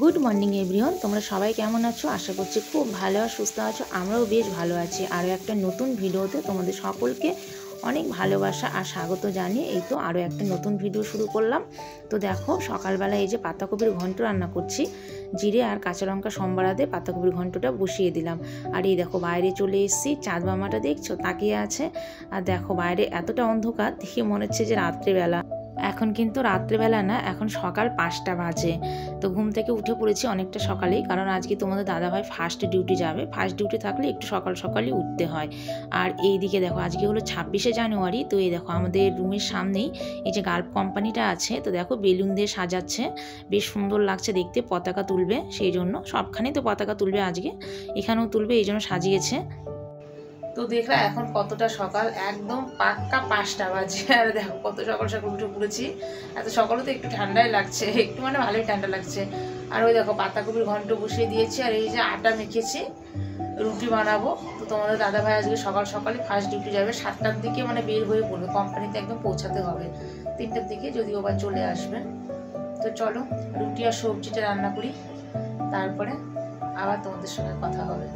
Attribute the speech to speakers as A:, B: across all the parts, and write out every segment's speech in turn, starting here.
A: Good morning everyone, তোমরা সবাই কেমন আছো? আশা করছি খুব ভালো আর সুস্থ আছো। আমরাও বেশ ভালো আছি। আরও একটা নতুন ভিডিওতে তোমাদের সকলকে অনেক ভালোবাসা আর স্বাগত জানিয়ে এই তো আরও একটা নতুন ভিডিও শুরু করলাম। তো দেখো, সকালবেলা এই যে পাতাকপির ঘন্ট রান্না করছি, জিরে আর কাঁচা লঙ্কা সম্বারা দিয়ে পাতাকপির ঘন্টটা বসিয়ে দিলাম। আর এই দেখো বাইরে চলে এসেছি, চাঁদ মামাটা দেখছো তাকিয়ে আছে। আর দেখো বাইরে এতটা অন্ধকার, দেখে মনে হচ্ছে যে রাত্রেবেলা। এখন কিন্তু রাত্রেবেলা না, এখন সকাল 5টা বাজে। তো ঘুম থেকে উঠে পড়েছি অনেকটা সকালেই, কারণ আজকে তোমাদের দাদাভাই ফার্স্ট ডিউটি যাবে। ফার্স্ট ডিউটি থাকলে একটু সকাল সকালই উঠতে হয়। আর এই দিকে দেখো, আজকে হলো 26শে জানুয়ারি। তো এই দেখো আমাদের রুমের সামনেই এই যে গাল্প কোম্পানিটা আছে, তো দেখো বেলুন দিয়ে সাজাচ্ছে, বেশ সুন্দর লাগছে দেখতে। পতাকা তুলবে, সেই জন্য সবখানেই তো পতাকা তুলবে, আজকে এখানেও তুলবে, এই জন্য সাজিয়েছে। তো দেখলা এখন কতটা সকাল, একদম পাক্কা 5টা বাজে। আর দেখো কত সকাল সকাল উঠে পড়েছি। এত সকালে তো একটু ঠান্ডাই লাগছে, একটু মানে ভালোই ঠান্ডা লাগছে। আর ওই দেখো পাতাকপির ঘন্ট বসিয়ে দিয়েছি, আর এই যে আটা মেখেছি, রুটি বানাবো। তো তোমাদের দাদাভাই আজকে সকাল সকালে ফার্স্ট ডিউটি যাবে, 7টার দিকে মানে বের হয়ে পড়বে, কোম্পানিতে একদম পৌঁছাতে হবে 3টার দিকে, যদিও বা চলে আসবে। তো চলো রুটি আর সবজিটা রান্না করি, তারপরে আবার তোমাদের সঙ্গে কথা হবে।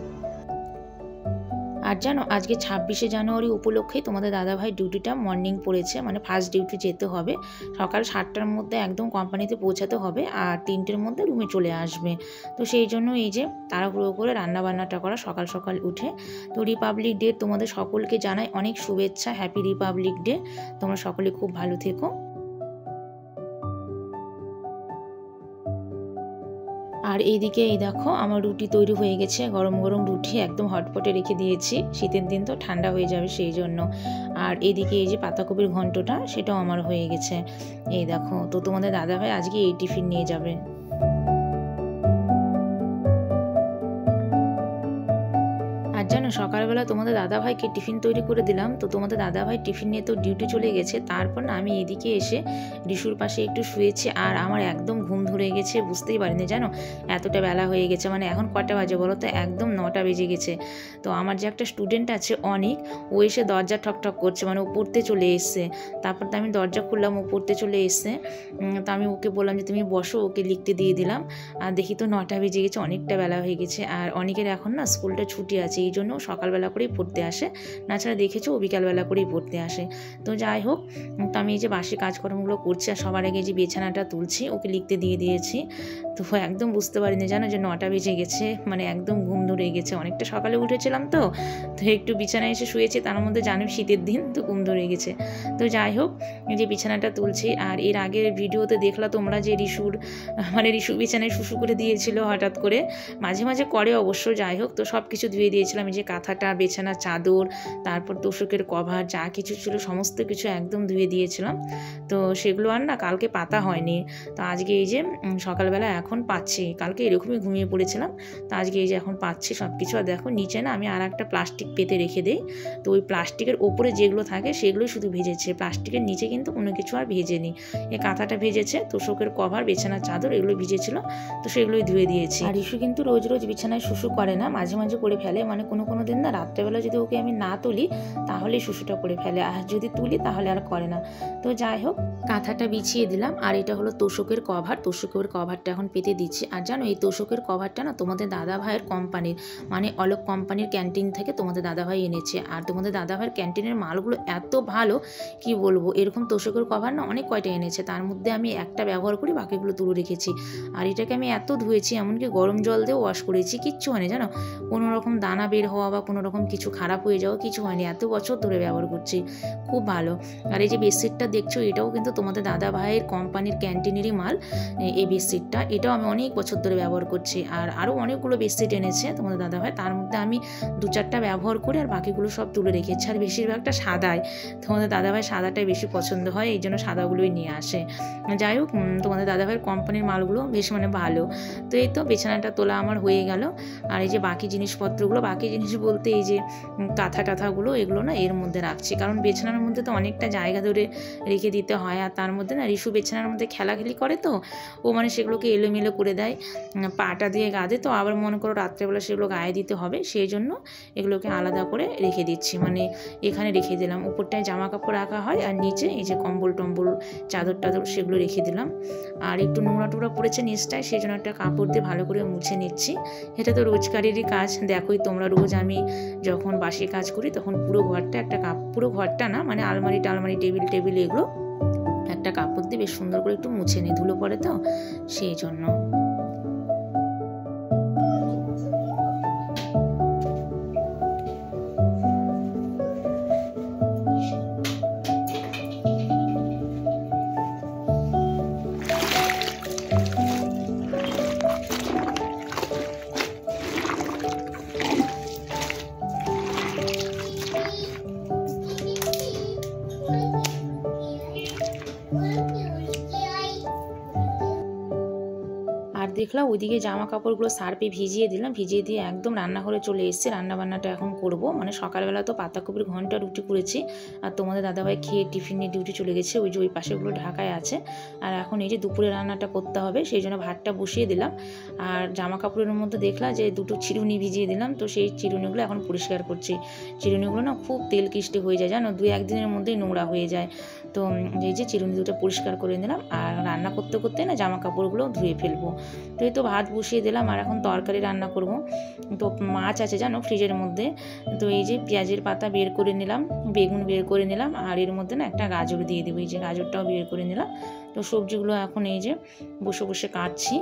A: আর জানো, আজকে 26শে জানুয়ারি উপলক্ষে তোমাদের দাদাভাই ডিউটিটা মর্নিং পড়েছে, মানে ফার্স্ট ডিউটি যেতে হবে। সকাল 7টার মধ্যে একদম কোম্পানিতে পৌঁছাতে হবে, আর 3টের মধ্যে রুমে চলে আসবে। তো সেই জন্য এই যে তাড়াহুড়ো করে রান্নাবান্নাটা করা সকাল সকাল উঠে। তো রিপাবলিক ডে তোমাদের সকলকে জানাই অনেক শুভেচ্ছা, হ্যাপি রিপাবলিক ডে। তোমরা সকলে খুব ভালো থেকো। আর এইদিকে এই দেখো আমার রুটি তৈরি হয়ে গেছে, গরম গরম রুটি একদম হটপটে রেখে দিয়েছি, শীতের দিন তো ঠান্ডা হয়ে যাবে সেই জন্য। আর এইদিকে এই যে পাতাকপির ঘন্টটা, সেটাও আমার হয়ে গেছে। এই দেখো, তো তোমাদের দাদাভাই আজকে এই টিফিন নিয়ে যাবে। আর জানো, সকালবেলা তোমাদের দাদাভাইকে টিফিন তৈরি করে দিলাম। তো তোমাদের দাদাভাই টিফিন নিয়ে তো ডিউটি চলে গেছে। তারপর না আমি এদিকে এসে রিশুর পাশে একটু শুয়েছি, আর আমার একদম ঘুম ধরে গেছে, বুঝতেই পারিনি জানো, এতটা বেলা হয়ে গেছে। মানে এখন কটা বাজে বলো তো, একদম 9টা বেজে গেছে। তো আমার যে একটা স্টুডেন্ট আছে অনিক, ও এসে দরজা ঠকঠক করছে, মানে ও পড়তে চলে এসছে। তারপর তো আমি দরজা খুললাম, ও পড়তে চলে এসছে। তো আমি ওকে বললাম যে তুমি বসো, ওকে লিখতে দিয়ে দিলাম। আর দেখি তো 9টা বেজে গেছে, অনেকটা বেলা হয়ে গেছে। আর অনেকের এখন না স্কুলটা ছুটি আছে, এই জন্য সকালবেলা করেই পড়তে আসে, নাছাড়া দেখেছো ও বিকালবেলা করেই পড়তে আসে। তো যাই হোক, তো আমি এই যে বাসি কাজকর্মগুলো করছি, আর সবার আগে যে বিছানাটা তুলছি, ওকে লিখতে দিয়ে দিয়েছি। তো একদম বুঝতে পারিনি জানো যে 9টা বেজে গেছে, মানে একদম ঘুম ধরে গেছে। অনেকটা সকালে উঠেছিলাম তো একটু বিছানায় এসে শুয়েছি, তার মধ্যে জানো শীতের দিন, তো ঘুম ধরে গেছে। তো যাই হোক, এই যে বিছানাটা তুলছি। আর এর আগের ভিডিওতে দেখলা তোমরা যে রিশু বিছানায় শুশু করে দিয়েছিল হঠাৎ করে, মাঝে মাঝে করে অবশ্য। যাই হোক, তো সব কিছু ধুয়ে দিয়েছিলাম, এই যে কাঁথাটা, বিছানা চাদর, তারপর তোষকের কভার, যা কিছু ছিল সমস্ত কিছু একদম ধুয়ে দিয়েছিলাম। তো সেগুলো আর না কালকে পাতা হয়নি। তো আজকে এই যে সকালবেলা এখন পাচ্ছি, কালকে এরকমই ঘুমিয়ে পড়েছিলাম। তো আজকে এই যে এখন পাচ্ছি সব কিছু। আর দেখো নিচে না আমি আর একটা প্লাস্টিক পেতে রেখে দিই, তো ওই প্লাস্টিকের ওপরে যেগুলো থাকে সেগুলোই শুধু ভেজেছে, প্লাস্টিকের নিচে কিন্তু কোনো কিছু আর ভেজেনি। এই কাঁথাটা ভেজেছে, তোষকের কভার, বিছানার চাদর এগুলো ভিজেছিল, তো সেগুলোই ধুয়ে দিয়েছি। আর ইস্যু কিন্তু রোজ রোজ বিছানায় শুশু করে না, মাঝে মাঝে করে ফেলে। মানে কোনো কোনো দিন না রাত্রেবেলা যদি ওকে আমি না তুলি তাহলে শুশুটা করে ফেলে, আর যদি তুলি তাহলে আর করে না। তো যাই হোক, কাঁথাটা বিছিয়ে দিলাম। আর এটা হলো তোষকের কভার, তোষকের কভারটা এখন পেতে দিচ্ছি। আর জানো, এই তোষকের কভারটা না তোমাদের দাদাভাইয়ের কোম্পানির, মানে অলোক কোম্পানির ক্যান্টিন থেকে তোমাদের দাদাভাই এনেছে। আর তোমাদের দাদাভাইয়ের ক্যান্টিনের মালগুলো এত ভালো, কি বলবো। এরকম তোষকের কভার না অনেক কয়টা এনেছে, তার মধ্যে আমি একটা ব্যবহার করি, বাকিগুলো তুলে রেখেছি। আর এটাকে আমি এত ধুয়েছি, এমনকি গরম জল দিয়ে ওয়াশ করেছি, কিচ্ছু হয়নি জানো, কোনো রকম দানা বের হওয়া বা কোনো রকম কিছু খারাপ হয়ে যাওয়া কিছু হয়নি। এত বছর ধরে ব্যবহার করছি, খুব ভালো। আর এই যে বেডশিটটা দেখছো, এটাও কিন্তু তোমাদের দাদা ভাইয়ের কোম্পানির ক্যান্টিনেরই মাল। এই বেডশিটটা, এটাও আমি অনেক বছর ধরে ব্যবহার করছি। আর আরও অনেকগুলো বেডশিট এনেছে তোমাদের দাদা ভাই, তার মধ্যে আমি 2-4টা ব্যবহার করি, আর বাকিগুলো সব তুলে রেখেছি। আর বেশিরভাগটা সাদাই, তোমাদের দাদা ভাই সাদাটাই বেশি পছন্দ হয়, এই জন্য সাদাগুলোই নিয়ে আসে। যাই হোক, তোমাদের দাদা ভাইয়ের কোম্পানির মালগুলো বেশ মানে ভালো। তো এই তো বিছানাটা তোলা আমার হয়ে গেল। আর এই যে বাকি জিনিসপত্রগুলো, বাকি জিনিস বলতে এই যে কাঁথা টাথাগুলো এগুলো না এর মধ্যে রাখছি, কারণ বিছানার মধ্যে তো অনেকটা জায়গা ধরে রেখে দিতে হয়। আর তার মধ্যে না রিশু বিছানার মধ্যে খেলাখেলি করে, তো ও মানে সেগুলোকে এলোমেলো করে দেয়, পাটা দিয়ে গাদে, তো আবার মনে করো রাত্রেবেলা সেগুলো গায়ে দিতে হবে, সেই জন্য এগুলোকে আলাদা করে রেখে দিচ্ছি। মানে এখানে রেখে দিলাম, উপরটায় জামা কাপড় রাখা হয় আর নিচে এই যে কম্বল টম্বল চাদর টাদর সেগুলো রেখে দিলাম। আর একটু নোংরা টোংরা পড়েছে নিচটায়, সেই জন্য একটা কাপড় দিয়ে ভালো করে মুছে নিচ্ছি। এটা তো রোজগারেরই কাজ, দেখোই তোমরা, রোজ আমি যখন বাসি কাজ করি তখন পুরো ঘরটা পুরো ঘরটা না, মানে আলমারি টালমারি টেবিল এগুলো একটা কাপড় দিয়ে বেশ সুন্দর করে একটু মুছে নিই, ধুলো পড়ে তো সেই জন্য। আর দেখলাম ওইদিকে জামা কাপড়গুলো সার্ফে ভিজিয়ে দিলাম, ভিজিয়ে দিয়ে একদম রান্নাঘরে চলে এসেছি। রান্নাবান্নাটা এখন করব, মানে সকালবেলা তো পাতাকপির ঘন্টা রুটি করেছি, আর তোমাদের দাদাভাই খেয়ে টিফিন নিয়ে ডিউটি চলে গেছে, ওই যে ওই পাশেগুলো ঢাকায় আছে। আর এখন এই যে দুপুরে রান্নাটা করতে হবে, সেই জন্য ভাতটা বসিয়ে দিলাম। আর জামা কাপড়ের মধ্যে দেখলাম যে দুটো চিরুনি ভিজিয়ে দিলাম, তো সেই চিরুনিগুলো এখন পরিষ্কার করছি। চিরুনিগুলো না খুব তেল কিস্টে হয়ে যায় জানো, 2-1 দিনের মধ্যেই নোংরা হয়ে যায়। তো এই যে চিরুনি দুটো পরিষ্কার করে নিলাম, আর রান্না করতে করতে না জামা কাপড়গুলো ধুয়ে ফেলবো। তো এই তো ভাত বসিয়ে দিলাম, আর এখন তরকারি রান্না করব। তো মাছ আছে জানো ফ্রিজের মধ্যে, তো এই যে পেঁয়াজের পাতা বের করে নিলাম, বেগুন বের করে নিলাম, আর এর মধ্যে না একটা গাজর দিয়ে দেবো, এই যে গাজরটাও বের করে নিলাম। তো সবজিগুলো এখন এই যে বসে বসে কাটছি।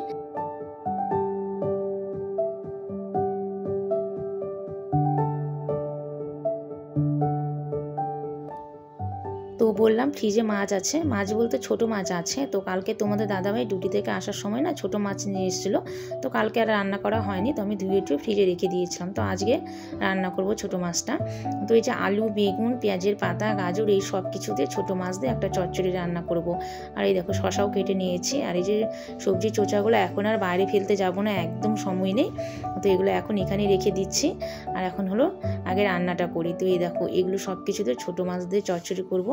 A: তো বললাম ফ্রিজে মাছ আছে, মাছ বলতে ছোটো মাছ আছে। তো কালকে তোমাদের দাদাভাই ডিউটি থেকে আসার সময় না ছোটো মাছ নিয়ে এসেছিলো, তো কালকে আর রান্না করা হয়নি, তো আমি ধুয়ে টুয়ে ফ্রিজে রেখে দিয়েছিলাম। তো আজকে রান্না করব ছোটো মাছটা। তো এই যে আলু, বেগুন, পেঁয়াজের পাতা, গাজর এই সব কিছু দিয়ে ছোটো মাছ দিয়ে একটা চচ্চড়ি রান্না করব। আর এই দেখো শশাও কেটে নিয়েছি। আর এই যে সবজি চোচাগুলো এখন আর বাইরে ফেলতে যাব না, একদম সময় নেই, তো এগুলো এখন এখানেই রেখে দিচ্ছি। আর এখন হলো আগে রান্নাটা করি। তো এই দেখো এগুলো সব কিছুতে ছোটো মাছ দিয়ে চচ্চড়ি করব।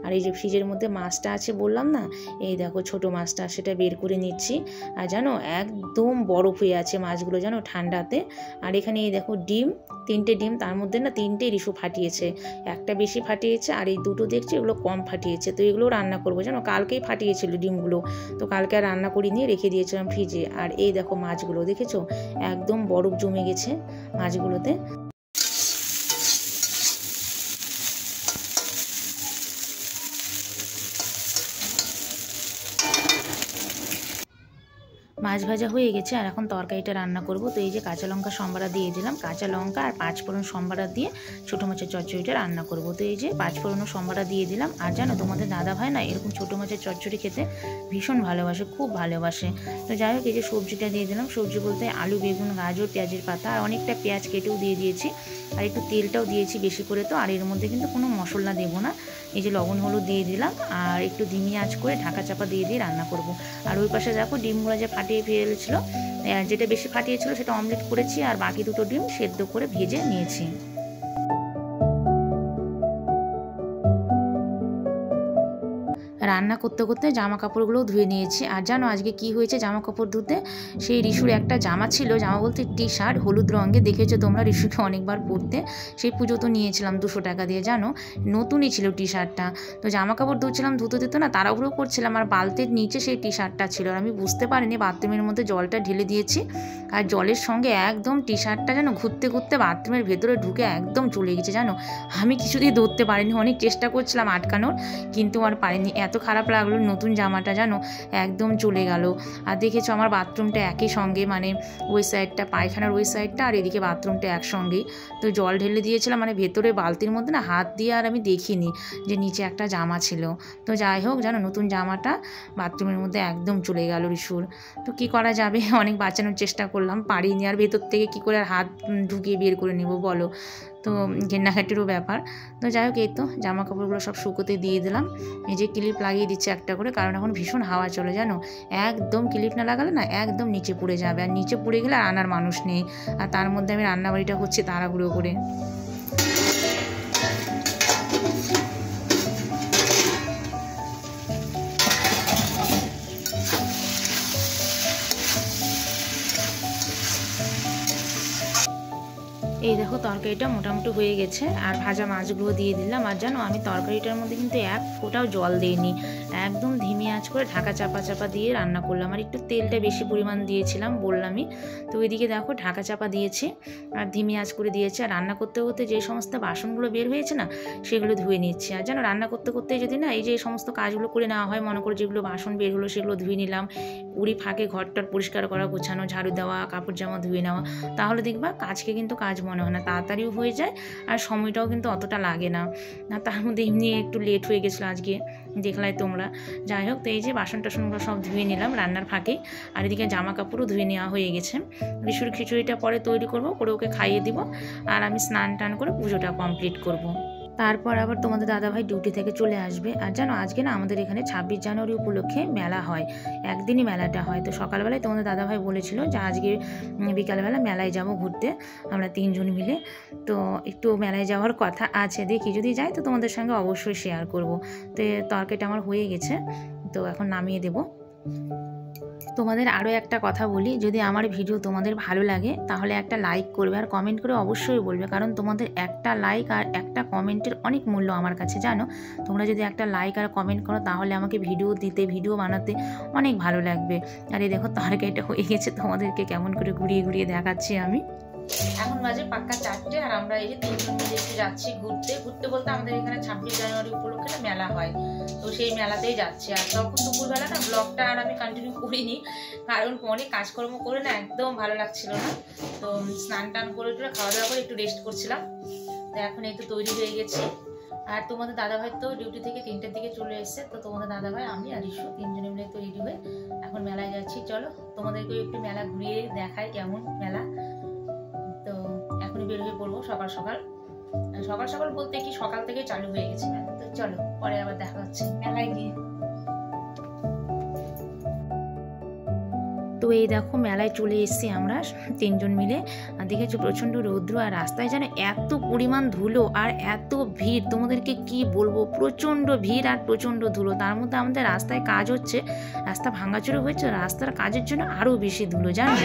A: আর এই যে ফ্রিজের মধ্যে মাছটা আছে বললাম না, এই দেখো ছোটো মাছটা, সেটা বের করে নিচ্ছি। আর জানো একদম বরফ হয়ে আছে মাছগুলো জানো ঠান্ডাতে। আর এখানে এই দেখো ডিম, 3টে ডিম, তার মধ্যে না 3টে রিশু ফাটিয়েছে, একটা বেশি ফাটিয়েছে আর এই দুটো দেখছি এগুলো কম ফাটিয়েছে। তো এগুলো রান্না করবো জানো, কালকেই ফাটিয়েছিল ডিমগুলো, তো কালকে আর রান্না করি নিয়ে রেখে দিয়েছিলাম ফ্রিজে। আর এই দেখো মাছগুলো দেখেছো একদম বরফ জমে গেছে মাছগুলোতে। মাছ ভাজা হয়ে গেছে, আর এখন তরকারিটা রান্না করব। তো এই যে কাঁচা লঙ্কা সম্বারা দিয়ে দিলাম, কাঁচা লঙ্কা আর 5 ফোড়ন সম্বারা দিয়ে ছোটো মাছের চচ্চড়িটা রান্না করব। তো এই যে 5 ফোড়ন সম্বারা দিয়ে দিলাম। আর জানো তোমাদের দাদা ভাই না এরকম ছোটো মাছের চচ্চড়ি খেতে ভীষণ ভালোবাসে, খুব ভালোবাসে। তো যাই হোক এই যে সবজিটা দিয়ে দিলাম, সবজি বলতে আলু, বেগুন, গাজর, পেঁয়াজের পাতা, আর অনেকটা পেঁয়াজ কেটেও দিয়ে দিয়েছি, আর একটু তেলটাও দিয়েছি বেশি করে। তো আর এর মধ্যে কিন্তু কোনো মশলা দেবো না, এই যে লবণ হলুদ দিয়ে দিলাম, আর একটু ধিমি আঁচ করে ঢাকা চাপা দিয়ে রান্না করব। আর ওই পাশে দেখো ডিমগুলো যে ফাটিয়ে ফেলেছিল, যেটা বেশি ফাটিয়েছিল সেটা অমলেট করেছি, আর বাকি দুটো ডিম সেদ্ধ করে ভেজে নিয়েছি। রান্না করতে করতে জামা কাপড়গুলোও ধুয়ে নিয়েছি। আর জানো আজকে কি হয়েছে জামা কাপড় ধুতে, সেই রিশুর একটা জামা ছিল, জামা বলতে টি শার্ট হলুদ রঙে, দেখেছো তোমরা রিশুকে অনেকবার পরতে, সেই পুজো তো নিয়েছিলাম 200 টাকা দিয়ে, জানো নতুনই ছিল টি শার্টটা। তো জামা কাপড় ধুচ্ছিলাম, ধুতে দিত না তাড়াহুড়ো করছিলাম, আর বালতির নিচে সেই টি শার্টটা ছিল, আর আমি বুঝতে পারিনি, বাথরুমের মধ্যে জলটা ঢেলে দিয়েছি, আর জলের সঙ্গে একদম টি শার্টটা যেন ঘুরতে ঘুরতে বাথরুমের ভেতরে ঢুকে একদম চলে গেছে জানো। আমি কিছুতেই ধরতে পারিনি, অনেক চেষ্টা করছিলাম আটকানোর, কিন্তু আর পারিনি। এত খারাপ লাগলো, নতুন জামাটা জানো একদম চলে গেল। আর দেখেছো আমার বাথরুমটা একই সঙ্গে, মানে ওই সাইডটা পায়খানার ওই সাইডটা আর এদিকে বাথরুমটা একসঙ্গেই। তো জল ঢেলে দিয়েছিলাম, মানে ভেতরে বালতির মধ্যে না হাত দিয়ে, আর আমি দেখিনি যে নিচে একটা জামা ছিল। তো যাই হোক জানো নতুন জামাটা বাথরুমের মধ্যে একদম চলে গেল রিশুর। তো কি করা যাবে, অনেক বাঁচানোর চেষ্টা করলাম, পারিনি, আর ভেতর থেকে কি করে আর হাত ঢুকিয়ে বের করে নেব বলো। তো ঘেন্নাঘাটিরও ব্যাপার। তো যাই হোক, এই তো জামা কাপড়গুলো সব শুকোতে দিয়ে দিলাম। এই যে ক্লিপ লাগিয়ে দিচ্ছে একটা করে, কারণ এখন ভীষণ হাওয়া চলে জানো, একদম ক্লিপ না লাগালে না একদম নিচে পড়ে যাবে, আর নিচে পড়ে গেলে আর আনার মানুষ নেই। আর তার মধ্যে আমি রান্নাবাড়িটা হচ্ছে তাড়াহুড়ো করে। এই দেখো তরকারিটা মোটামুটি হয়ে গেছে, আর ভাজা মাছগুলো দিয়ে দিলাম। আর জানো আমি তরকারিটার মধ্যে কিন্তু এক ফোঁটাও জল দিইনি, একদম ধিমি আঁচ করে ঢাকা চাপা দিয়ে রান্না করলাম। আর একটু তেলটা বেশি পরিমাণ দিয়েছিলাম বললামই। তো ওইদিকে দেখো ঢাকা চাপা দিয়েছি আর ধিমি আঁচ করে দিয়েছি। আর রান্না করতে করতে যে সমস্ত বাসনগুলো বের হয়েছে না সেগুলো ধুয়ে নিচ্ছি। আর জানো রান্না করতে করতে যদি না এই যে সমস্ত কাজগুলো করে নেওয়া হয়, মনে করে যেগুলো বাসন বের হলো সেগুলো ধুয়ে নিলাম, উড়ি ফাঁকে ঘরটার পরিষ্কার করা, গোছানো, ঝাড়ু দেওয়া, কাপড় জামা ধুয়ে নেওয়া, তাহলে দেখবা কাজকে কিন্তু কাজ মনে হয় না, তাড়াতাড়িও হয়ে যায় আর সময়টাও কিন্তু অতটা লাগে না। তার মধ্যে এমনি একটু লেট হয়ে গেছিলো আজকে, দেখলাই তোমরা। যাই হোক, তো এই যে বাসন টাসনগুলো সব ধুয়ে নিলাম রান্নার ফাঁকে। আর এদিকে জামা কাপড়ও ধুয়ে নেওয়া হয়ে গেছে। ঋষুর খিচুড়িটা পরে তৈরি করব, করে ওকে খাইয়ে দিব, আর আমি স্নান টান করে পুজোটা কমপ্লিট করব। তারপর আবার তোমাদের দাদাভাই ডিউটি থেকে চলে আসবে। আর জানো আজকে না আমাদের এখানে 26 জানুয়ারি উপলক্ষে মেলা হয়, একদিনই মেলাটা হয়। তো সকালবেলায় তোমাদের দাদাভাই বলেছিল যে আজকে বিকালবেলা মেলায় যাব ঘুরতে, আমরা 3 জন মিলে। তো একটু মেলায় যাওয়ার কথা আছে, দেখি যদি যাই তো তোমাদের সঙ্গে অবশ্যই শেয়ার করব। তো তরকারিটা আমার হয়ে গেছে, তো এখন নামিয়ে দেব। তোমাদের আরও একটা কথা বলি, যদি আমার ভিডিও তোমাদের ভালো লাগে তাহলে একটা লাইক করবে, আর কমেন্ট করে অবশ্যই বলবে, কারণ তোমাদের একটা লাইক আর একটা কমেন্টের অনেক মূল্য আমার কাছে জানো। তোমরা যদি একটা লাইক আর কমেন্ট করো তাহলে আমাকে ভিডিও দিতে, ভিডিও বানাতে অনেক ভালো লাগবে। আর এই দেখো তরকারিটা হয়ে গেছে, তোমাদেরকে কেমন করে ঘুরিয়ে ঘুরিয়ে দেখাচ্ছি আমি। এখন বাজে পাক্কা 4টে, আর আমরা এই যে 3 জন মিলে একটু যাচ্ছি ঘুরতে বলতে আমাদের এখানে 26 জানুয়ারি উপলক্ষে মেলা হয়, তো সেই মেলাতেই যাচ্ছি। আর তখন দুপুরবেলা না ব্লগটা আর আমি কন্টিনিউ করিনি, কারণ অনেক কাজকর্ম করে না একদম ভালো লাগছিল না। তো স্নান টান করে খাওয়া দাওয়া করে একটু রেস্ট করছিলাম। তো এখন একটু তৈরি হয়ে গেছি। আর তোমাদের দাদাভাই তো ডিউটি থেকে 3টের দিকে চলে এসেছে। তো তোমাদের দাদাভাই, আমি আর ঋষু 3 জনে মিলে তো রেডি হয়ে এখন মেলায় যাচ্ছি। চলো তোমাদেরকে একটু মেলা ঘুরিয়ে দেখাই কেমন মেলা। তো এখনই বের হয়ে পড়বো সকাল সকাল বলতে কি সকাল থেকে চালু হয়ে গেছে মেলা। তো চলো পরে আবার দেখা হচ্ছে মেলায় গিয়ে। তো এই দেখো মেলায় চলে এসেছি আমরা 3 জন মিলে। আর দেখেছো প্রচণ্ড রৌদ্র, আর রাস্তায় যেন এত পরিমাণ ধুলো আর এত ভিড়, তোমাদেরকে কি বলবো, প্রচণ্ড ভিড় আর প্রচণ্ড ধুলো। তার মধ্যে আমাদের রাস্তায় কাজ হচ্ছে, রাস্তা ভাঙাচোরা হয়েছে, রাস্তার কাজের জন্য আরও বেশি ধুলো জানো।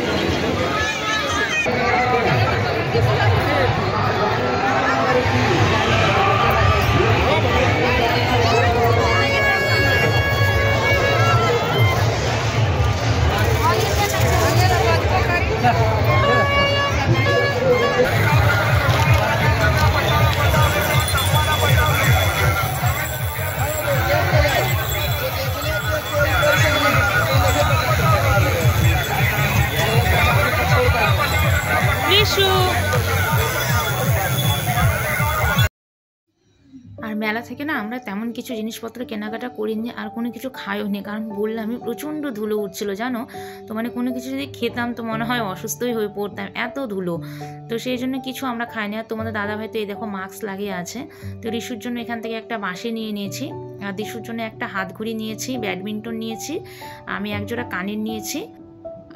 A: আর মেলা থেকে না আমরা তেমন কিছু জিনিসপত্র কেনাকাটা করিনি, আর কোনো কিছু খাইও নি, কারণ বললামই প্রচণ্ড ধুলো উঠছিল জানো। তো মানে কোনো কিছু যদি খেতাম তো মনে হয় অসুস্থই হয়ে পড়তাম, এত ধুলো। তো সেই জন্য কিছু আমরা খাইনি। আর তোমাদের দাদাভাই তো এই দেখো মাস্ক লাগিয়ে আছে। তো ঋষুর জন্য এখান থেকে একটা বাঁশি নিয়ে নিয়েছি, আর দিশুর জন্য একটা হাত ঘড়ি নিয়েছি, ব্যাডমিন্টন নিয়েছি, আমি একজোড়া কানের নিয়েছি।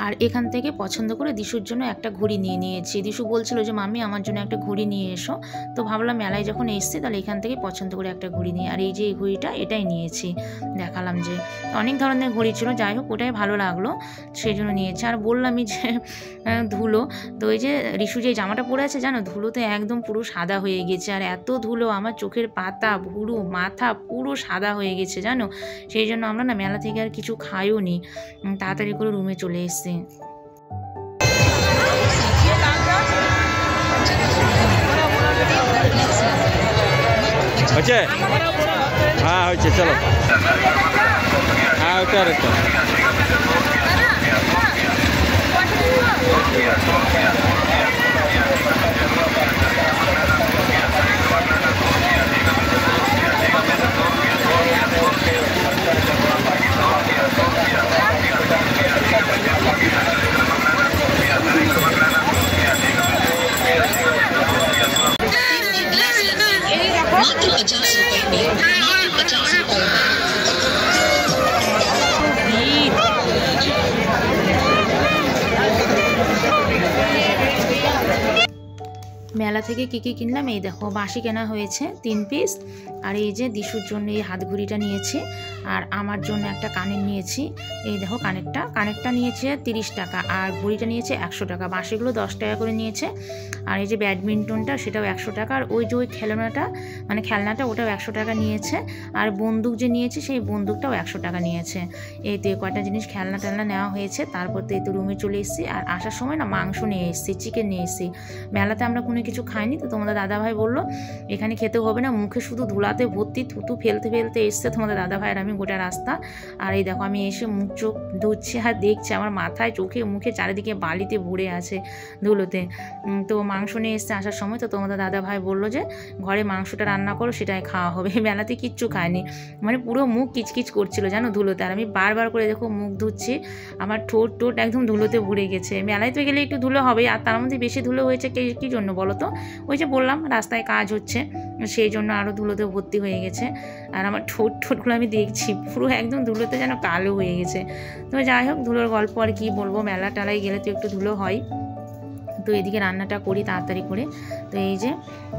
A: আর এখান থেকে পছন্দ করে দিশুর জন্য একটা ঘড়ি নিয়ে নিয়েছি। দিশু বলছিল যে মাম্মি আমার জন্য একটা ঘড়ি নিয়ে এসো। তো ভাবলাম মেলায় যখন এসছি তাহলে এখান থেকে পছন্দ করে একটা ঘড়ি নিয়ে, আর এই যে এই ঘড়িটা এটাই নিয়েছি। দেখালাম যে অনেক ধরনের ঘড়ি ছিল, যাই হোক ওটাই ভালো লাগলো সেই জন্য নিয়েছি। আর বললামই যে ধুলো, তো ওই যে ঋষু যে জামাটা পরে আছে জানো, ধুলোতে একদম পুরো সাদা হয়ে গেছে। আর এত ধুলো, আমার চোখের পাতা, ভুরু, মাথা পুরো সাদা হয়ে গেছে জানো। সেই জন্য আমরা না মেলা থেকে আর কিছু খাইও নি, তাড়াতাড়ি করে রুমে চলে এসছি।
B: হচ্ছে হ্যাঁ হচ্ছে, চলো হ্যাঁ ওটা আরেকটা।
A: থেকে কি কি কিনলাম এই দেখো, বাঁশি কেনা হয়েছে 3 পিস, আর এই যে দিশুর জন্য এই হাত ঘড়িটা নিয়েছি, আর আমার জন্য একটা কানের নিয়েছি। এই দেখো কানেরটা নিয়েছে 30 টাকা, আর ঘড়িটা নিয়েছে 100 টাকা, বাঁশিগুলো 10 টাকা করে নিয়েছে। আর এই যে ব্যাডমিন্টনটা সেটাও 100 টাকা, আর ওই যে ওই খেলনাটা ওটাও 100 টাকা নিয়েছে। আর বন্দুক যে নিয়েছে সেই বন্দুকটাও 100 টাকা নিয়েছে। এই তো কয়টা জিনিস খেলনা টেলনা নেওয়া হয়েছে। তারপর তো এই তো রুমে চলে এসেছি, আর আসার সময় না মাংস নিয়ে এসেছি, চিকেন নিয়ে এসেছি। মেলাতে আমরা কোনো কিছু খাইনি, তো তোমাদের দাদাভাই বললো এখানে খেতে হবে না, মুখে শুধু ধুলাতে ভর্তি, থুতু ফেলতে ফেলতে এসছে তোমাদের দাদাভাইয়ের আমি গোটা রাস্তা। আর এই দেখো আমি এসে মুখ চোখ ধুচ্ছি আর দেখছি আমার মাথায় চোখে মুখে চারিদিকে বালিতে ভরে আছে ধুলোতে। তো মাংস নিয়ে এসছে আসার সময়, তো তোমাদের দাদাভাই বললো যে ঘরে মাংসটা রান্না করো, সেটাই খাওয়া হবে। মেলাতে কিচ্ছু খায়নি, মানে পুরো মুখ কিচকিচ করছিল জানো ধুলোতে। আর আমি বারবার করে দেখো মুখ ধুচ্ছি, আমার ঠোঁট একদম ধুলোতে ভরে গেছে। মেলায় তো গেলে একটু ধুলো হবে, আর তার মধ্যে বেশি ধুলো হয়েছে কী জন্য বলো তো? ওই যে বললাম রাস্তায় কাজ হচ্ছে, সেই জন্য আরও ধুলোতে ভর্তি হয়ে গেছে। আর আমার ঠোঁটগুলো আমি দেখছি পুরো একদম ধুলোতে যেন কালো হয়ে গেছে। তো যাই হোক, ধুলোর গল্প আর কি বলবো, মেলা টালায় গেলে তো একটু ধুলো হয়। তো এদিকে রান্নাটা করি তাড়াতাড়ি করে। তো এই যে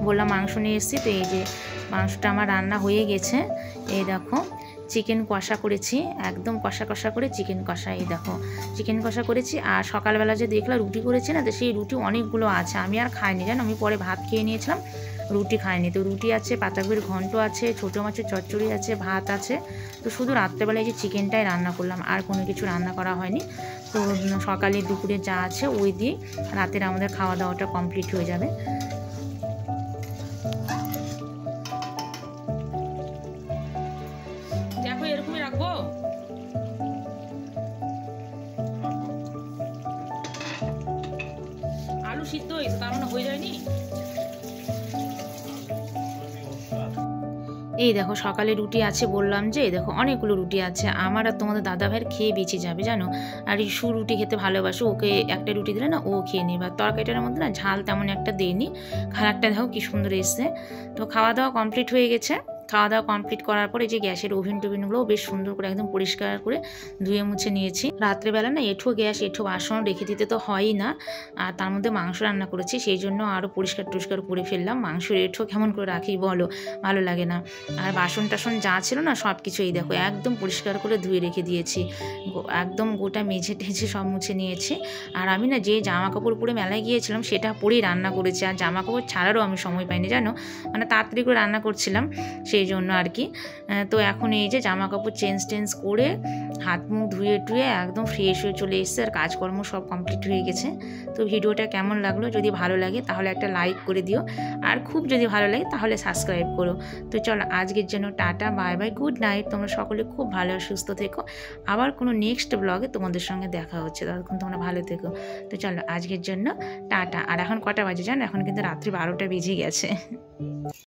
A: বললাম মাংস নিয়ে এসেছি, তো এই যে মাংসটা আমার রান্না হয়ে গেছে। এই দেখো চিকেন কষা করেছি, একদম কষা করে চিকেন কষা। এই দেখো চিকেন কষা করেছি। আর সকালবেলা যে দেখলাম রুটি করেছি না, তো সেই রুটি অনেকগুলো আছে, আমি আর খাইনি জানো, আমি পরে ভাত খেয়ে নিয়েছিলাম, রুটি খাইনি। তো রুটি আছে, পাতাকপির ঘন্ট আছে, ছোটো মাছের চচ্চড়ি আছে, ভাত আছে। তো শুধু রাত্রেবেলায় যে চিকেনটাই রান্না করলাম, আর কোনো কিছু রান্না করা হয়নি। তো সকালে দুপুরে যা আছে ওই দিয়ে রাতের আমাদের খাওয়া দাওয়াটা কমপ্লিট হয়ে যাবে। দেখো এরকমই রাখবো। আলু সিদ্ধ হয়েছে, তার মানে হয়ে যায়নি। এই দেখো সকালে রুটি আছে বললাম যে, এই দেখো অনেকগুলো রুটি আছে, আমার আর তোমাদের দাদাভাইয়ের খেয়ে বেঁচে যাবে জানো। আর ইস্যু রুটি খেতে ভালোবাসো, ওকে একটা রুটি দিলে না ও খেয়ে নেবে। আর তরকারিটার মধ্যে না ঝাল তেমন একটা দেয়নি, খারাপটা দেখো কি সুন্দর এসছে। তো খাওয়া দাওয়া কমপ্লিট হয়ে গেছে। খাওয়া দাওয়া কমপ্লিট করার পরে যে গ্যাসের ওভেনগুলোও বেশ সুন্দর করে একদম পরিষ্কার করে ধুয়ে মুছে নিয়েছি। রাত্রেবেলা না এঁঠো গ্যাস এঁঠো বাসন রেখে দিতে তো হয়ই না, আর তার মধ্যে মাংস রান্না করেছি, সেই জন্য আরও পরিষ্কার টরিষ্কার করে ফেললাম। মাংসের এঁঠো কেমন করে রাখি বলো, ভালো লাগে না। আর বাসন টাসন যা ছিল না সব কিছু এই দেখো একদম পরিষ্কার করে ধুয়ে রেখে দিয়েছি, একদম গোটা মেঝে টেঝে সব মুছে নিয়েছি। আর আমি না যে জামা কাপড় পরে মেলায় গিয়েছিলাম সেটা পরেই রান্না করেছি, আর জামা কাপড় ছাড়ারও আমি সময় পাইনি জানো, মানে তাড়াতাড়ি করে রান্না করছিলাম সেই জন্য আর কি। তো এখন এই যে জামা কাপড় চেঞ্জ করে হাত মুখ ধুয়ে টুয়ে একদম ফ্রেশ হয়ে চলে এসেছে, আর কাজকর্ম সব কমপ্লিট হয়ে গেছে। তো ভিডিওটা কেমন লাগলো, যদি ভালো লাগে তাহলে একটা লাইক করে দিও, আর খুব যদি ভালো লাগে তাহলে সাবস্ক্রাইব করো। তো চলো আজকের জন্য tata, bye bye, good night. তোমরা সকলে খুব ভালো আর সুস্থ থেকো, আবার কোনো নেক্সট ব্লগে তোমাদের সঙ্গে দেখা হচ্ছে, ততক্ষণ তোমরা ভালো থেকো। তো চলো আজকের জন্য টাটা। আর এখন কটা বাজে জানো, এখন কিন্তু রাত্রি 12টা বেজে গেছে।